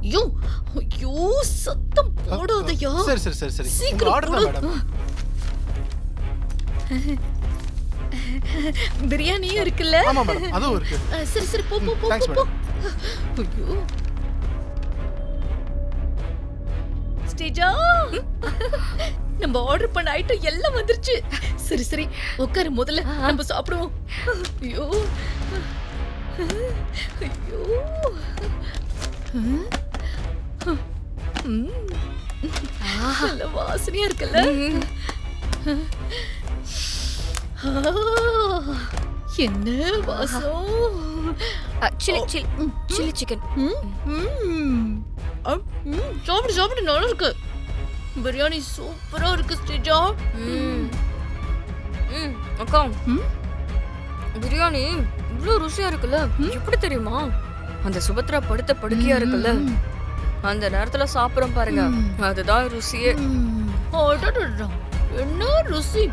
ஐயோ ஐயோ சத்தம் போடாதயா. சரி சரி சரி சரி. சீக்கிரம் ஆர்டர் தான் மேடம். பிரியாணியும் இருக்குல்ல? ஆமா மேடம், அதுவும் இருக்கு. சரி சரி போ போ போ. தேங்க்ஸ் போ. மேடம். ஐயோ ஸ்டேஜா, நம்ம ஆர்டர் பண்ண ஐட்டம் எல்லாம் வந்துருச்சு. சரி சரி உட்காரு, முதல்ல நம்ம சாப்பிடுவோம். ஐயோ ஐயோ நல்ல வாசனையா இருக்குல்ல? என்ன வாசம். Chilli chicken. சாப்பிடு சாப்பிடு, நல்லா இருக்கு. பிரியாணி சூப்பரா இருக்கு ஸ்டேஜா. அக்கா, பிரியாணி இவ்ளோ ருசியா இருக்குல்ல, எப்படி தெரியுமா? அந்த சுபத்ரா படுத்த படுக்கையா இருக்குல்ல, அந்த நேரத்துல சாப்பிடுறோம் பாருங்க, அதுதான் ருசியே. என்ன ருசி.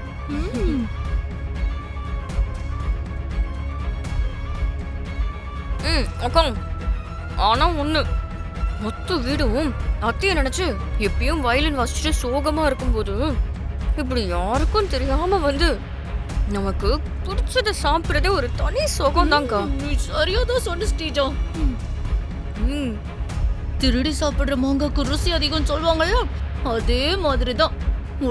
அக்கா, ஆனா ஒண்ணு, மொத்த வீடும் அத்தைய நினைச்சு எப்பயும் வயலின் வாசிச்சுட்டு சோகமா இருக்கும்போது இப்படி யாருக்கும் தெரியாம வந்து நமக்கு பிடிச்சத சாப்பிடுறதே ஒரு தனி சோகம் தான்க்கா. நீ சரியாதான் சொன்ன ஸ்டேஜா. திருடி சாப்பிடுற மாங்காய்க்கு ருசி அதிகம் சொல்லுவாங்கல்ல, அதே மாதிரிதான்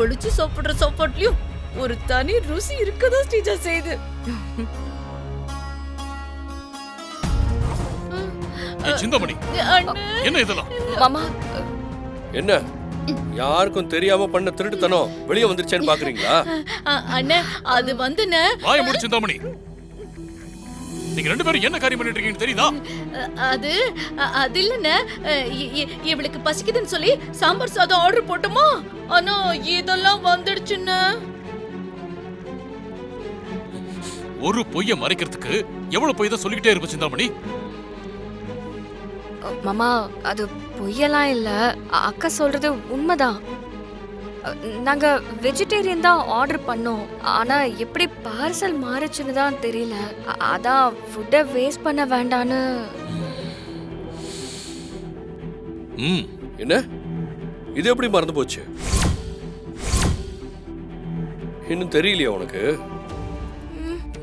ஒளிச்சு சாப்பிடுற சாப்பாட்லயும் ஒரு தனி ருசி இருக்கதான் ஸ்டேஜா செய்யுது. சிந்தாமணி, என்ன இதெல்லாம்? மாமா, என்ன யாருக்கும் தெரியாம பண்ண திருட்டுத்தனம் வெளியே வந்துருச்சேன்னு பாக்குறீங்களா? அண்ணே, அது வந்துண்ணே. வாய மூடு சிந்தாமணி. நீங்க ரெண்டு பேரும் என்ன காரியம் பண்ணிட்டு இருக்கீங்கன்னு தெரியுதா? அது இல்லண்ணே, இவளுக்கு பசிக்குதுன்னு சொல்லி சாம்பார் சாதம் ஆர்டர் போட்டோமா, ஆனா இதெல்லாம் வந்துடுச்சுண்ணே. ஒரு பொய்ய மறைக்கிறதுக்கு எவ்வளவு பொய் தான் சொல்லிக்கிட்டே இருப்ப சிந்தாமணி. மாமா, அது பொய்யெல்லாம் இல்ல, அக்கா சொல்றது உண்மைதான். நாங்க வெஜிடேரியன் தான் ஆர்டர் பண்ணோம், ஆனா எப்படி பார்சல் மாறுச்சுன்னு தான் தெரியல. அதான் ஃபுட்டை வேஸ்ட் பண்ண வேண்டான்னு. என்ன இது எப்படி மறந்து போச்சு? இன்னும் தெரியலையா உனக்கு?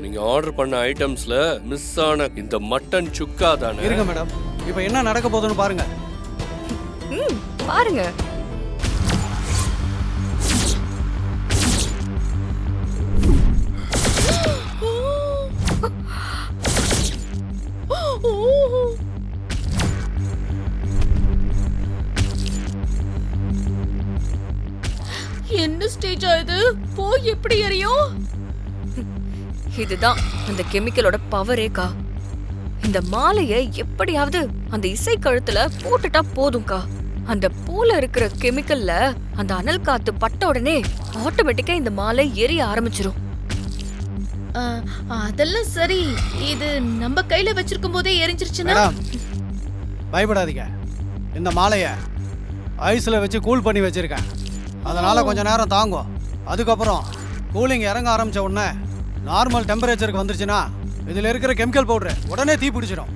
நீங்க ஆர்டர் பண்ண ஐட்டம்ஸ்ல மிஸ் ஆன இந்த மட்டன் சுக்கா தானே? இருங்க மேடம், இப்போ என்ன நடக்க போகுதுன்னு பாருங்க. பாருங்க. என்ன ஸ்டேஜா இது? போய் எப்படி எரியும்? இதுதான் அந்த கெமிக்கலோட பவரேக்கா. இந்த மாலைய எப்படியாவது அந்த இசை கழுத்துல போட்டுட்டா போதும்க்கா. அந்த பூல இருக்கிற கெமிக்கல்ல அந்த அனல் காத்து பட்ட உடனே ஆட்டோமேட்டிக்கா இந்த மாலை எரிய ஆரம்பிச்சிரும். அதெல்லாம் சரி, இது நம்ம கையில வச்சிருக்கும் போதே எரிஞ்சிருச்சுன்னா? பயப்படாதீங்க, இந்த மாலைய ஐஸ்ல வச்சு கூல் பண்ணி வச்சிருக்கேன். அதனால கொஞ்ச நேரம் தாங்கும். அதுக்கப்புறம் கூலிங் இறங்க ஆரம்பிச்ச உடனே நார்மல் டெம்பரேச்சருக்கு வந்துருச்சுன்னா இதுல இருக்கிற கெமிக்கல் பவுடர் உடனே தீ பிடிச்சிடும்.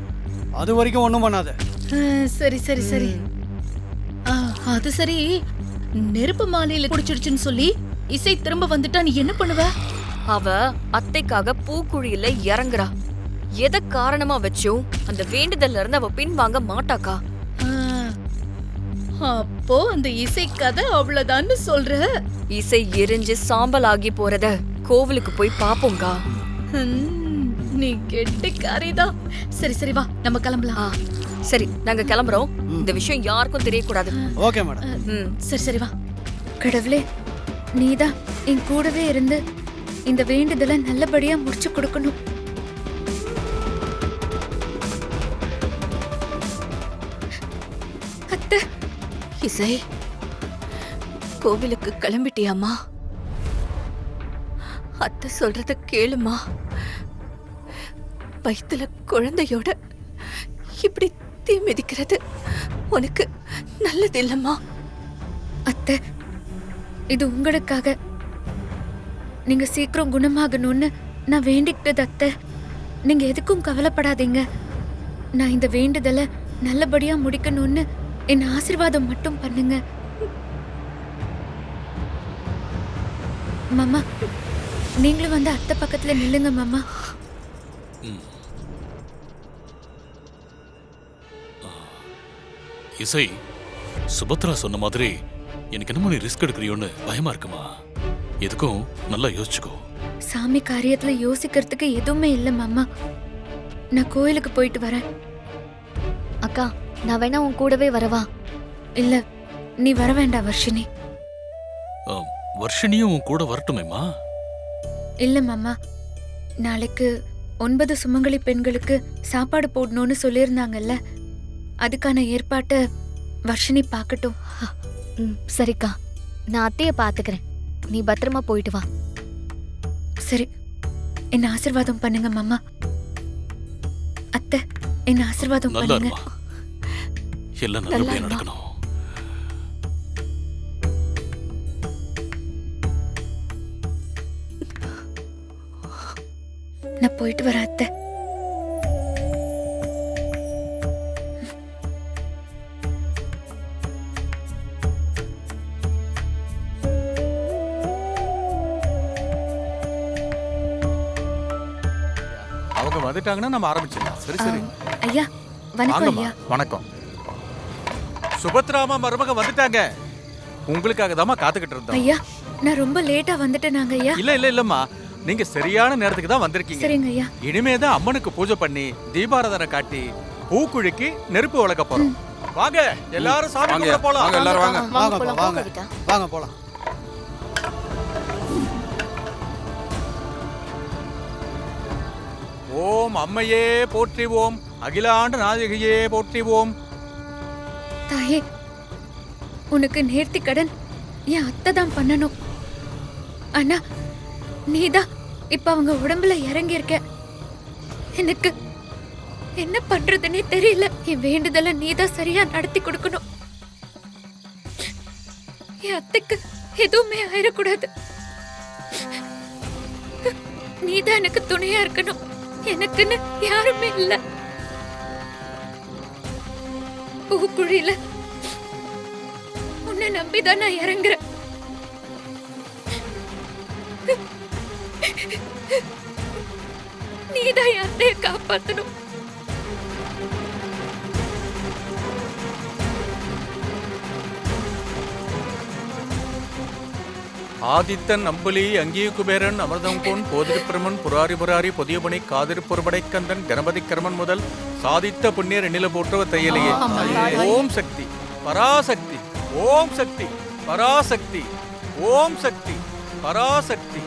அது வரைக்கும் ஒண்ணும் பண்ணாது. சரி சரி சரி. அது சரி, நெருப்பு மாலையில பிடிச்சிடுச்சுன்னு சொல்லி இசை திரும்ப வந்துட்டா நீ என்ன பண்ணுவ? அவ அத்தைக்காக பூக்குழியில இறங்குறா. எதை காரணமா வச்சும் அந்த வேண்டுதல்ல இருந்து அவ பின்வாங்க மாட்டாக்கா. அப்போ அந்த இசை கதை அவ்வளவுதான்னு சொல்ற? இசை எரிஞ்சு சாம்பல் ஆகி போறத கோவிலுக்கு போய் பாப்போங்கா. நீ கெட்டிக்காரிதான். சரி சரி வா, நம்ம கிளம்பலாம். சரி, நாங்க கிளம்புறோம். இந்த விஷயம் யாருக்கும் தெரியக்கூடாது. Okay madam. சரி சரி வா. கடவுளே, நீதான் என் கூடவே இருந்து இந்த வேண்டுதலை நல்லபடியா முடிச்சு கொடுக்கணும். அத்தை, இசை, கோவிலுக்கு கிளம்பிட்டியாமா? அத்தை சொல்றத கேளுமா. வயித்துல குழந்தையோட இப்படி தீ மிதிக்கிறது உனக்கு நல்லது இல்லம்மா. அத்தை, இது உங்களுக்காக. நீங்க சீக்கிரம் குணமாகணும்னு நான் வேண்டிக்கிட்டது அத்தை. நீங்க எதுக்கும் கவலைப்படாதீங்க. நான் இந்த வேண்டுதலை நல்லபடியா முடிக்கணும்னு என்ன ஆசீர்வாதம் மட்டும் பண்ணுங்க மாமா. நீங்களும் வந்து அத்தை பக்கத்துல நில்லுங்க மாமா. இசை, சுபத்ரா சொன்ன மாதிரி எனக்கு என்னமோ நீ ரிஸ்க் எடுக்கிறியோன்னு பயமா இருக்குமா? எதுக்கும் நல்லா யோசிச்சுக்கோ. சாமி காரியத்துல யோசிக்கிறதுக்கு எதுவுமே இல்ல மாமா. நான் கோயிலுக்கு போயிட்டு வரேன். அக்கா, நான் வேணா உன் கூடவே வரவா? இல்ல, நீ வர வேண்டாம் வர்ஷினி. வர்ஷினியும் உன் கூட வரட்டுமேம்மா? இல்ல மாமா, நாளைக்கு 9 சுமங்கலி பெண்களுக்கு சாப்பாடு போடணும்னு சொல்லியிருந்தாங்கல்ல, அதுக்கான ஏற்பாட்டை வர்ஷினி பார்க்கட்டும். சரிக்கா, நான் அத்தைய பாத்துக்கிறேன். நீ பத்திரமா போயிட்டு வா. சரி, என்ன ஆசீர்வாதம் பண்ணுங்க மாமா. அத்தை, என்ன ஆசீர்வாதம் நல்லா பண்ணுங்க. இருமா. எல்லாம் நல்லபடியா நடக்கணும். நான் போயிட்டு வரேன் அத்தை. அவங்க வந்துட்டாங்கன்னா நம்ம ஆரம்பிச்சிடலாம். சரி சரி. ஐயா வணக்கம் வாங்கம்மா. ஐயா. வணக்கம். சுபத்ராமா மருமக வந்துட்டாங்க. உங்களுக்காக தாம்மா காத்துக்கிட்டு இருந்தோம். ஐயா, நான் ரொம்ப லேட்டா வந்துட்டேனாங்க ஐயா. இல்லம்மா, நீங்க சரியான நேரத்துக்கு தான் வந்திருக்கீங்க. சரிங்க ஐயா. இனிமேதான் அம்மனுக்கு பூஜை பண்ணி தீபாராதனை காட்டி பூக்குழிக்கு நெருப்பு வளர்க்க போறோம். வாங்க எல்லாரும் சாமி கும்பிட போலாம். எல்லாரும் வாங்க. வாங்க வாங்க போலாம், வாங்க கவிதா. வாங்க போலாம். ஓம் அம்மையே போற்றிவோம், அகிலாண்ட நாயகியே போற்றிவோம். தாயே, உனக்கு நேர்த்தி கடன் என் அத்தை தான் பண்ணணும். ஆனா நீதான் இப்ப அவங்க உடம்புல இறங்கி இருக்க. எனக்கு என்ன பண்றதுன்னே தெரியல. என் வேண்டுதல நீதான் சரியா நடத்தி கொடுக்கணும். என் அத்தைக்கு எதுவுமே ஆயிடக்கூடாது. நீதான் எனக்கு துணையா இருக்கணும். எனக்குன்னு யாருமே இல்ல. பூக்குழியில உன்னை நம்பிதான் நான் இறங்குறேன். நீதான் என் அத்தைய காப்பாத்தணும். ஆதித்தன் அம்புலி அங்கீ குபேரன் அமிர்தங்கோன் போதிருப்பிரமன் புராரி புராரி புதியபணி காதிருப்பொருபடை கந்தன் கணபதி கர்மன் முதல் சாதித்த புண்ணியர் எண்ணில போற்றவ தையலையே. ஓம் சக்தி பராசக்தி, ஓம் சக்தி பராசக்தி, ஓம் சக்தி பராசக்தி.